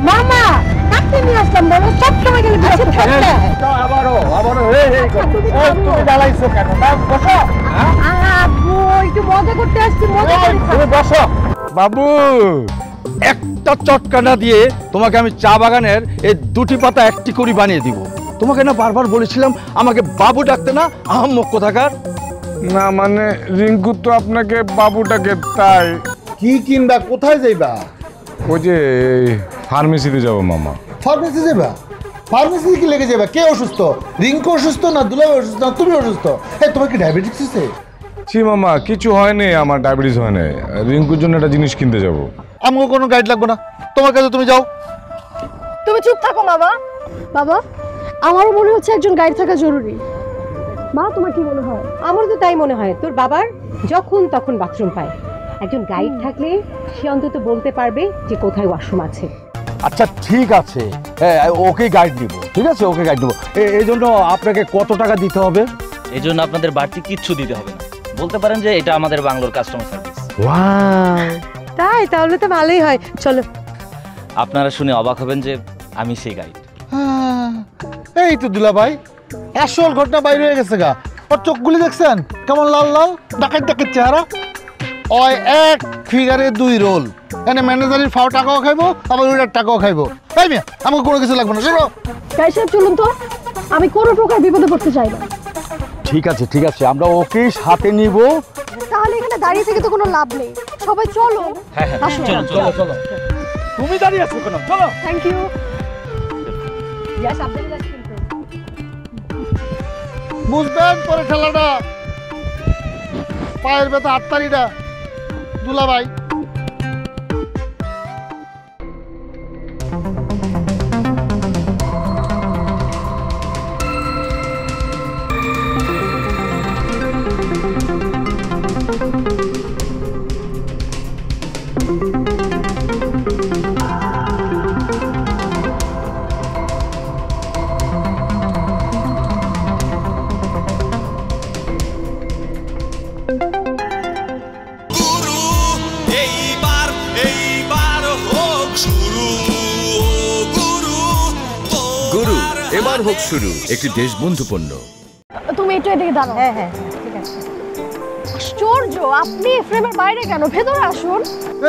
মামা কাটতে নিয়ে আসলাম বলো সব সময় গেলে বেঁচে থাকতে আবারও তুমি জ্বালাইছো কেন বসো আব্বু একটু মজা করতে আসছি মজা করে বসো বাবু একটা চটকানা দিয়ে তোমাকে আমি চা বাগানের এই দুটি পাতা একটি করে বানিয়ে দিব। তোমাকে না বারবার বলেছিলাম আমাকে বাবু ডাকতে না, আহাম্মক কোথাকার। না মানে রিঙ্কু তো আপনাকে বাবুটাকে, তাই। কি কিনবা কোথায় যাইবা? ওই যে ফার্মেসিতে যাবো মামা। ফার্মেসি যাবা? ফার্মেসি কি লেগে যাবা? কে অসুস্থ? রিঙ্কু অসুস্থ না দুলাভাই অসুস্থ না তুমি অসুস্থ? তোমার কি ডায়াবেটিস আছে? জি মামা কিছু হয়নি, আমার ডায়াবেটিস হয় না। রিঙ্কুর জন্য একটা জিনিস কিনতে যাব। আমাকে কোনো গাইড লাগবে না, তোমার কাছে তুমি যাও। তুমি চুপ থাকো বাবা। বাবা আমারও মনে হচ্ছে একজন গাইড থাকা জরুরি। মা তোমার কি মনে হয়? আমারও তো তাই মনে হয়। তোর বাবার যখন তখন বাথরুম পায়, একজন গাইড থাকলে সে অন্তত বলতে পারবে যে কোথায় ওয়াশরুম আছে। আচ্ছা ঠিক আছে, ওকে গাইড দিব। ঠিক আছে ওকে গাইড দিব। এই জন্য আপনাকে কত টাকা দিতে হবে? এই জন্য আপনাদের বাড়তি কিচ্ছু দিতে হবে না, বলতে পারেন যে এটা আমাদের বাংলোর কাস্টমার সার্ভিস। তাই? তাহলে তো ভালোই হয়, চলো। আপনারা শুনে অবাক হবেন যে আমি সেই গাইড। এই তো দুলাভাই, আসল ঘটনা বাইরে হয়ে গেছে গা। ওর চোখগুলি দেখছেন কেমন লাল লাল, ডাকাত ডাকাত চেহারা। ওই এক ফিগারে দুই রোল, এনে ম্যানেজারের ফাও টাকাও খাইবো আবার ওইটার টাকাও খাইবো। তাই মিয়া আমাকে কোনো কিছু লাগবে না, চলো। গাইড সাহেব চলুন তো, আমি কোনো প্রকার বিপদে পড়তে চাই না। ঠিক আছে ঠিক আছে, আমরা ওকে সাথে নিব। তাহলে এখানে দাঁড়িয়ে থেকে তো কোনো লাভ নেই, সবাই চলো। হ্যাঁ চলো চলো। তুমি দাঁড়িয়ে আছো কেন? চলো। Thank you. বুঝবেন পরে ঠেলাটা, পায়ের ব্যথা হাততালিটা দুলাভাই। এবার হোক শুরু, একটি দেশবন্ধু পণ্য। তুমি একটু এদিকে দাঁড়াও। হ্যাঁ হ্যাঁ ঠিক আছে। আশ্চর্য, আপনি ফ্রেমের বাইরে কেন? ভেতরে আসুন।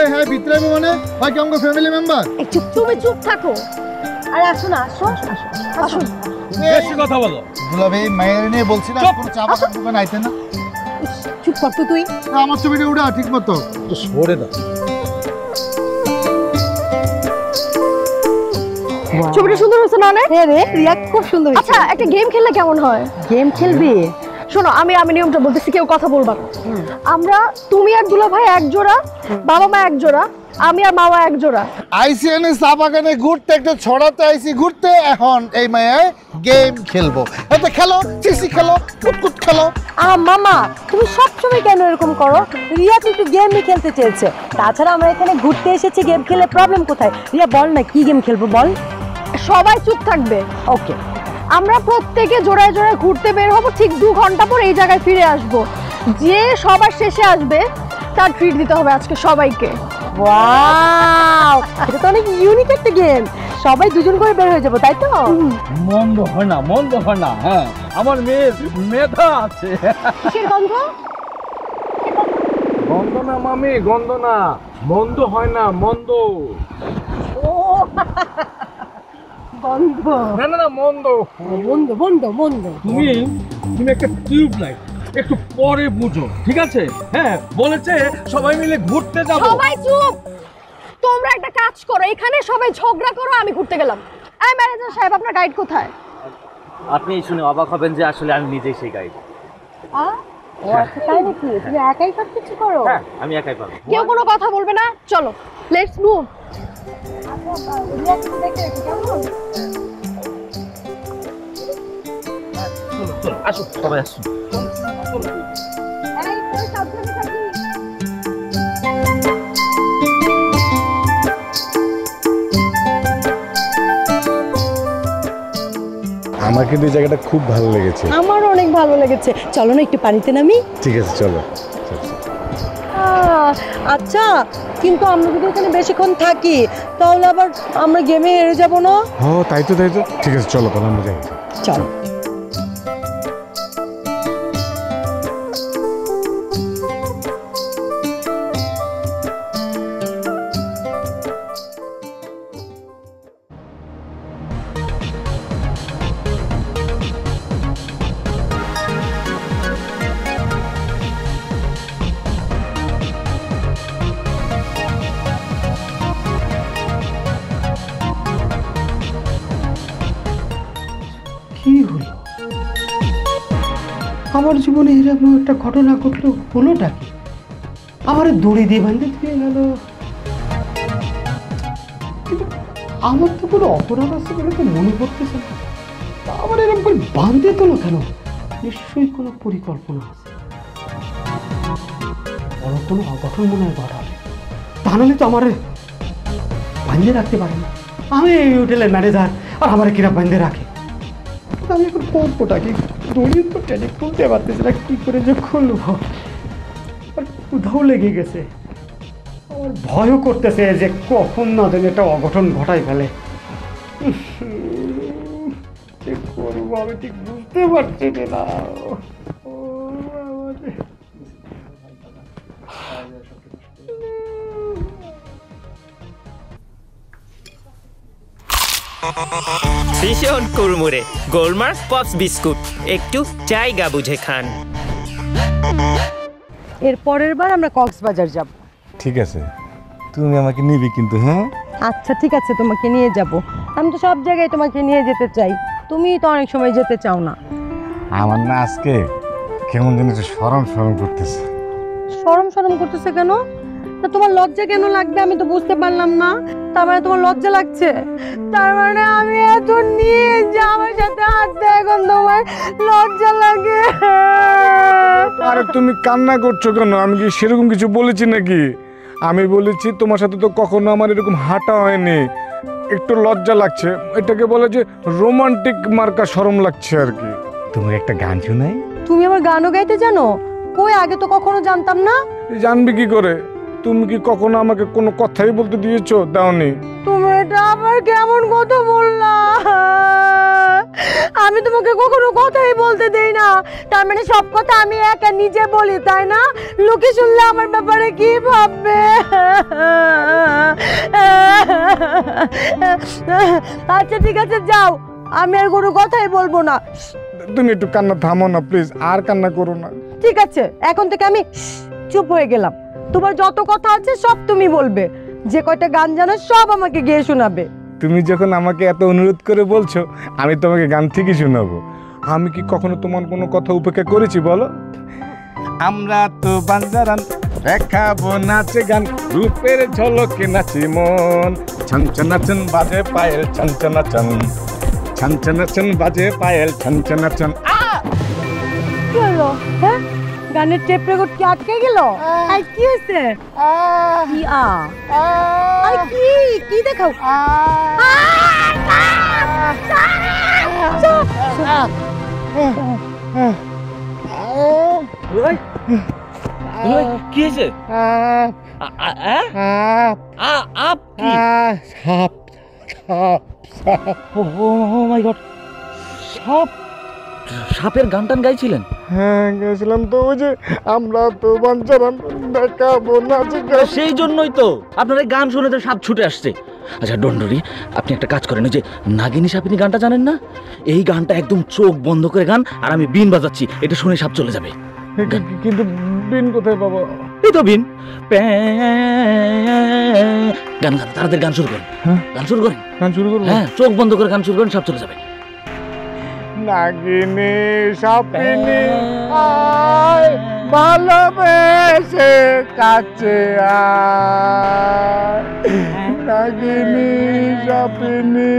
এই হ্যাঁ ভিতরে মানে হয় কি আমাকে ফ্যামিলি মেম্বার? একটু তুমি চুপ থাকো। আর আসুন আসুন আসুন। বেশি কথা বলো। দুলাভাই মায়ের নিয়ে বলছি না, কোনো চা বাগান দোকান আইতে না। চুপ কর তো তুই। আমার ছবিটা উঠা ঠিক মতো তো সরে দাও। ছবিটা সুন্দর হয়েছে না? হ্যাঁ রে, রিয়া খুব সুন্দর। আচ্ছা একটা গেম খেললে কেমন হয়? গেম খেলবি? শোনো আমি নিয়মটা বলতেছি, কেউ কথা বলবা না। আমরা তুমি আর দুলাভাই এক জোড়া, বাবা মা এক জোড়া, আমি আর মামা এক জোড়া। আইসিএনে চা বাগানে ঘুরতে, একটা ছড়াতে আইসি ঘুরতে, এখন এই মায়ায় গেম খেলবো। এটা খেলো, চিসি খেলো, কুতকুত খেলো। মামা তুমি সবসময় কেন এরকম করো? রিয়া তো একটু গেমই খেলতে চেয়েছে। তাছাড়া আমরা এখানে ঘুরতে এসেছি, গেম খেলে প্রবলেম কোথায়? রিয়া বল না কি গেম খেলবো বল। সবাই চুপ থাকবে। ওকে। আমরা প্রত্যেকে জোড়ায় জোড়ায় ঘুরতে বের হবো, ঠিক 2 ঘন্টা পর এই জায়গায় ফিরে আসবো। যে সবার শেষে আসবে তার ট্রিট দিতে হবে আজকে সবাইকে। ওয়াও, এটা তো অনেক ইউনিক একটা গেম। সবাই দুজন করে বের হয়ে যাবো, তাই তো? মন্দ হয় না, মন্দ হয় না। হ্যাঁ আমার মেয়ের মেধা আছে। কিসের গন্ধ? গন্ধ না মামি, গন্ধ না, মন্দ হয় না, মন্দ। ও বন্ধ। না না না মন্দ। বন্ধ বন্ধ বন্ধ। তুমি একটা টিউব লাইট একটু পরে বুঝো, ঠিক আছে? হ্যাঁ বলেছে সবাই মিলে ঘুরতে যাব। সবাই চুপ। তোমরা একটা কাজ করো, এখানে সবাই ঝগড়া করো, আমি ঘুরতে গেলাম। এই ম্যানেজার সাহেব আপনার গাইড কোথায়? আপনি শুনে অবাক হবেন যে আসলে আমি নিজেই সেই গাইড। তাই নাকি? তুমি একাই সব কিছু করো? হ্যাঁ আমি একাই পাবো। কেউ কোনো কথা বলবে না, চলো লেটস মুভ। আসুন সবাই আসুন। আমার কিন্তু এই জায়গাটা খুব ভালো লেগেছে। আমারও অনেক ভালো লেগেছে। চলো না একটু পানিতে নামি। ঠিক আছে চলো। আচ্ছা কিন্তু আমরা যদি এখানে বেশিক্ষণ থাকি তাহলে আবার আমরা গেমে হেরে যাব না। ও তাই তো ঠিক আছে, চলো তাহলে আমরা যাই। চলো। কি হলো আমার জীবনে? এরকম একটা ঘটনা ঘটলো, হলোটা কি? আমার দড়ি দিয়ে বাঁধতে দিয়ে গেল। কিন্তু আমার তো কোনো অপরাধ আছে বলে তো মনে করতেছে না। আমার এরকম করে বাঁধতে তো না কেন? নিশ্চয়ই কোনো পরিকল্পনা আছে, বড় কোনো অঘটন মনে হয় ঘটাবে। তাহলে তো আমার বাঁধে রাখতে পারে না। আমি এই হোটেলের ম্যানেজার, আর আমার কিরা বাঁধে রাখে। আমি এখন করবোটা কি? দড়ি তো টেনে খুলতে পারতেছি না, কি করে যে খুলবো। আর ক্ষুধাও লেগে গেছে, আমার ভয়ও করতেছে যে কখন না জানি একটা অঘটন ঘটাই ফেলে। কি করবো আমি ঠিক বুঝতে পারছি না। ভীষণ কুড়মুড়ে গোলমার্ক পপস বিস্কুট, একটু জায়গা বুঝে খান। এর পরের বার আমরা কক্সবাজার যাব। ঠিক আছে, তুমি আমাকে নিবি কিন্তু? হ্যাঁ আচ্ছা ঠিক আছে, তোমাকে নিয়ে যাব। আমি তো সব জায়গায় তোমাকে নিয়ে যেতে চাই, তুমি তো অনেক সময় যেতে চাও না। আমার না আজকে কেমন যেন শরম করতেছে। শরম করতেছে কেন? তা তোমার লজ্জা কেন লাগবে আমি তো বুঝতে পারলাম না। তার মানে তোমার লজ্জা লাগছে, তার মানে আমি এত নিয়ে যে আমার সাথে হাঁটতে এখন তোমার লজ্জা লাগে। আরে তুমি কান্না করছো কেন? আমি কি সেরকম কিছু বলেছি নাকি? আমি বলেছি তোমার সাথে তো কখনো আমার এরকম হাঁটা হয়নি, একটু লজ্জা লাগছে। এটাকে বলে যে রোমান্টিক মার্কা শরম লাগছে আর কি। তুমি একটা গান শোনাই? তুমি আমার গানও গাইতে জানো? কই, আগে তো কখনো জানতাম না। জানবি কি করে? তুমি কি কখনো আমাকে কোনো কথাই বলতে দিয়েছো? দাওনি। তুমি এটা আবার কেমন কথা বললা? আমি তোমাকে কখনো কথাই বলতে দেই না, তার মানে সব কথা আমি একা নিজে বলি, তাই না? লোকে শুনলে আমার ব্যাপারে কি ভাববে? আচ্ছা ঠিক আছে, যাও, আমি আর কোনো কথাই বলবো না। তুমি একটু কান্না থামো না প্লিজ, আর কান্না করো না। ঠিক আছে, এখন থেকে আমি চুপ হয়ে গেলাম। তোমার যত কথা আছে সব তুমি বলবে, যে কয়টা গান জানো সব আমাকে গিয়ে শোনাবে। তুমি যখন আমাকে এত অনুরোধ করে বলছো, আমি তোমাকে গান ঠিকই শোনাবো। আমি কি কখনো তোমার কোনো কথা উপেক্ষা করেছি বলো? আমরা তো বাঞ্জারান, দেখাবো নাচে গান, রূপের ঝলকে নাচি মন। ছনছনাচন বাজে পায়েল ছনছনাচন, ছনছনাচন বাজে পায়েল ছনছনাচন। কি হলো? হ্যাঁ, গানের টেপ রেকর্ড কি আটকে গেল? আর কি হয়েছে? কি আর কি দেখাও? কি হয়েছে? সাপের গান টান গাইছিলেন? হ্যাঁ গেছিলাম তো, ওই যে আমরা তো বাঞ্জারান, দেখাবো নাচে গান। সেই জন্যই তো আপনার এই গান শুনে তো সাপ ছুটে আসছে। আচ্ছা ডন্ডরি, আপনি একটা কাজ করেন, যে নাগিনী সাপিনী গানটা জানেন না, এই গানটা একদম চোখ বন্ধ করে গান, আর আমি বিন বাজাচ্ছি, এটা শুনে সাপ চলে যাবে। কিন্তু বিন কোথায় পাবো? এই তো বিন। গান গান, তাড়াতাড়ি গান শুরু করেন। গান শুরু করেন। গান শুরু করবো? হ্যাঁ, চোখ বন্ধ করে গান শুরু করেন, সাপ চলে যাবে। নাগিনী সাপিনী আয়, ভালোবেসে কাছে আয়, নাগিনী সাপিনী।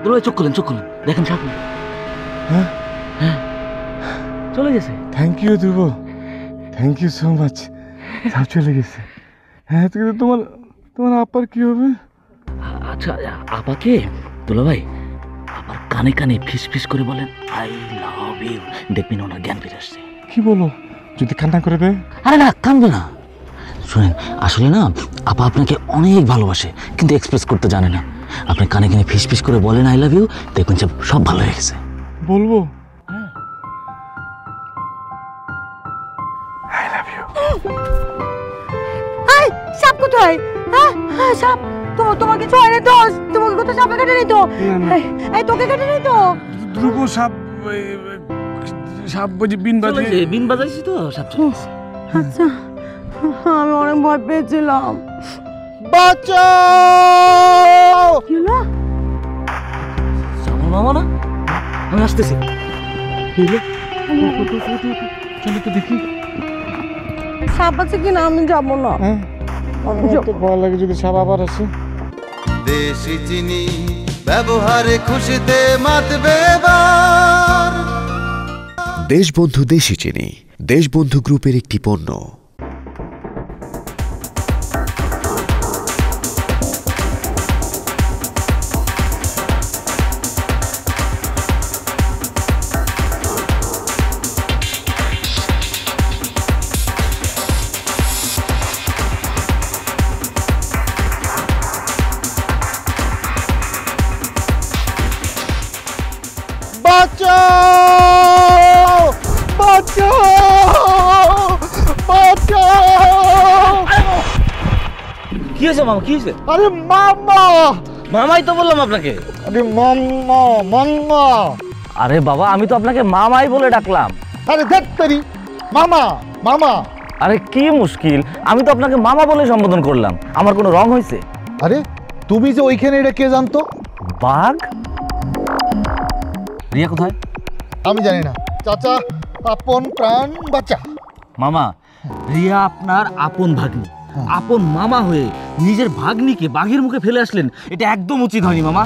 দুলাই চোখ খুলেন, দেখেন সাপ। হ্যাঁ, চলে গেছে। Thank you Dhruv, thank you so much. সাপ চলে গেছে। হ্যাঁ, কিন্তু তোমার আপার কি হবে? আচ্ছা, আপাকে দুলাভাই আবার কানে কানে ফিস ফিস করে বলেন আই লাভ ইউ, দেখবেন ওনার জ্ঞান ফিরে আসছে। কি বলো? যদি কান্না করে দেয়? আরে না, কান্দবে না, শুনেন, আসলে না আপা আপনাকে অনেক ভালোবাসে, কিন্তু এক্সপ্রেস করতে জানে না। আপনি কানে কানে ফিস ফিস করে বলেন আই লাভ ইউ, দেখবেন সব ভালো হয়ে গেছে। বলবো? এই সাপ কোথায়? হ্যাঁ হ্যাঁ সাপ। তোমার কিছু হয় না তো? তোমাকে কোথাও সাপে কাটে নাই তো? এই তোকে কাটে নাই তো? ধ্রুব সাপ, সাপ বুঝি বিন বাজিয়ে। বিন বাজাইছি তো সাপ। আচ্ছা, আমি অনেক ভয় পেয়েছিলাম। বাঁচাও! কি হলো? আমার মামা না, আমি আসতেছি। চলো তো দেখি। সাপ আছে কিনা? আমি যাবো না। আমার তো ভয় লাগে যদি সাপ আবার আসে। দেশি চিনি ব্যবহারে খুশিতে মাতবে এবার। দেশবন্ধু দেশি চিনি, দেশবন্ধু গ্রুপের একটি পণ্য। বাঁচাও! বাঁচাও! বাঁচাও! কি হয়েছে মামা, কি হয়েছে? আরে মামা! মামাই তো বললাম আপনাকে। আরে মাম্মা, মাম্মা! আরে বাবা, আমি তো আপনাকে মামাই বলে ডাকলাম। আরে ধ্যাত্তেরি, মামা, মামা! আরে কি মুশকিল, আমি তো আপনাকে মামা বলে সম্বোধন করলাম। আমার কোনো রং হয়েছে? আরে তুমি যে ওইখানে, এটা কে জানতো? বাঘ? রিয়া কোথায়? আমি জানি না। চাচা, আপন প্রাণ বাঁচা। মামা, রিয়া আপনার আপন ভাগ্নি, আপন মামা হয়ে নিজের ভাগ্নিকে বাঘের মুখে ফেলে আসলেন, এটা একদম উচিত হয়নি মামা।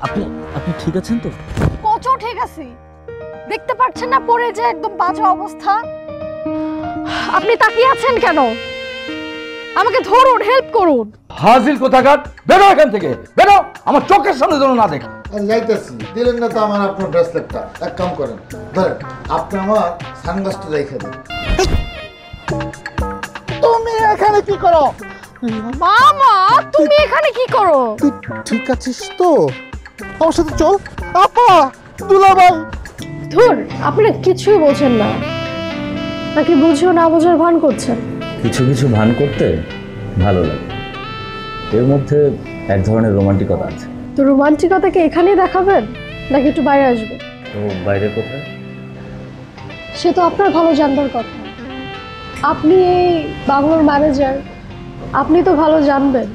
আপনি আপনি ঠিক আছেন তো? কত ঠিক আছে, দেখতে পাচ্ছেন না পড়ে যে একদম বাজে অবস্থা? আপনি তাকিয়ে আছেন কেন? আমাকে ধরুন, হেল্প করুন। হাজির কোথাকার, বেরো এখান থেকে, বেরো, আমার চোখের সামনে যেন না দেখা। যাইতেছি, দিলেন না তো আমার আপনার ব্রেসলেটটা। এক কাম করেন, ধরেন আপনি আমার সানগ্লাসটা রেখে দেন। তুমি এখানে কি করো? মামা, তুমি এখানে কি করো? তুই ঠিক আছিস তো? আমার সাথে চল। আপা, দুলাভাই। ধুর, আপনি কিছুই বোঝেন না, নাকি বুঝেও না বোঝার ভান করছেন? কিছু কিছু ভান করতে ভালো লাগে, এর মধ্যে এক ধরনের রোমান্টিকতা আছে। তো রোমান্টিকতাকে এখানেই দেখাবেন নাকি একটু বাইরে আসবেন? তো বাইরে কোথায়? সে তো আপনার ভালো জানবার কথা। আপনি এই বাংলোর ম্যানেজার, আপনি তো ভালো জানবেন।